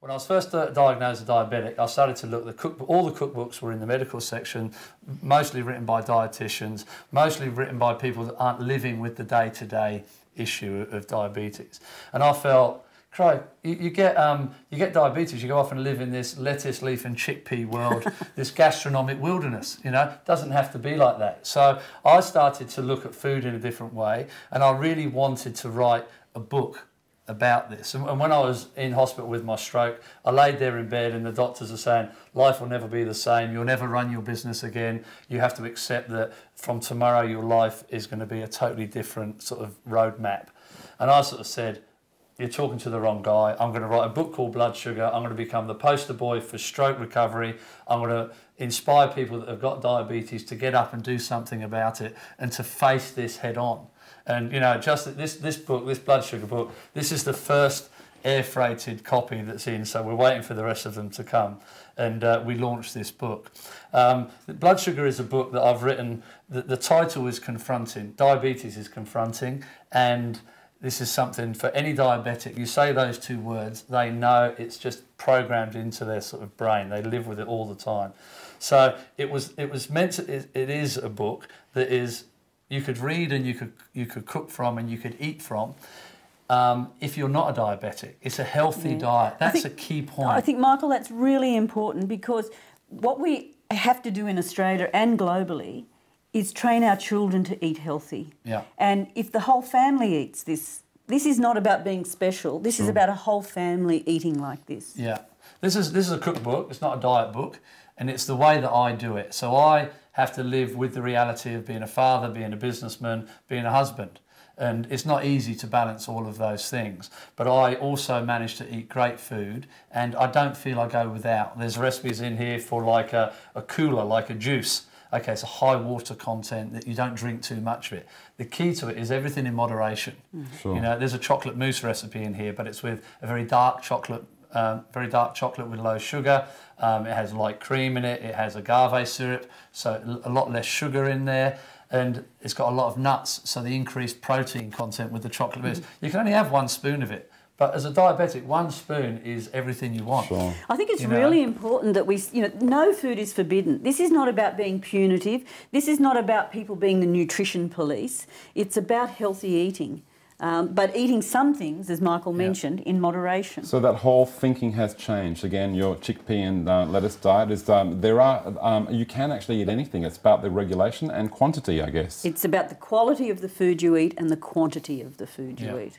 When I was first diagnosed as diabetic, I started to look, all the cookbooks were in the medical section, mostly written by dietitians, mostly written by people that aren't living with the day-to-day issue of diabetes. And I felt, Craig, you get diabetes, you go off and live in this lettuce, leaf and chickpea world, this gastronomic wilderness, you know, it doesn't have to be like that. So I started to look at food in a different way, and I really wanted to write a book about this. And when I was in hospital with my stroke, I laid there in bed and the doctors are saying, life will never be the same, you'll never run your business again, you have to accept that from tomorrow your life is going to be a totally different sort of roadmap. And I sort of said, you're talking to the wrong guy. I'm going to write a book called Blood Sugar. I'm going to become the poster boy for stroke recovery. I'm going to inspire people that have got diabetes to get up and do something about it and to face this head on. And, you know, just this book, this Blood Sugar book, this is the first air freighted copy that's in, so we're waiting for the rest of them to come. And we launched this book. Blood Sugar is a book that I've written, the title is confronting, diabetes is confronting, and this is something for any diabetic. You say those two words, they know, it's just programmed into their sort of brain. They live with it all the time. So it was meant to, it is a book that is, you could read and you could cook from and you could eat from. If you're not a diabetic, it's a healthy diet. That's a key point. I think, Michael, that's really important, because what we have to do in Australia and globally is train our children to eat healthy. Yeah. And if the whole family eats this, this is not about being special. This is about a whole family eating like this. Yeah. This is a cookbook. It's not a diet book, and it's the way that I do it. So I have to live with the reality of being a father, being a businessman, being a husband. And it's not easy to balance all of those things. But I also manage to eat great food, and I don't feel I go without. There's recipes in here for like a cooler, like a juice. Okay, it's a high water content that you don't drink too much of it. The key to it is everything in moderation. Sure. You know, there's a chocolate mousse recipe in here, but it's with a very dark chocolate with low sugar. It has light cream in it. It has agave syrup, so a lot less sugar in there. And it's got a lot of nuts, so the increased protein content with the chocolate mousse. You can only have 1 spoon of it. But as a diabetic, 1 spoon is everything you want. Sure. I think it's really important that we, no food is forbidden. This is not about being punitive. This is not about people being the nutrition police. It's about healthy eating. But eating some things, as Michael mentioned, in moderation. So that whole thinking has changed. Again, your chickpea and lettuce diet is, you can actually eat anything. It's about the regulation and quantity, I guess. It's about the quality of the food you eat and the quantity of the food you eat.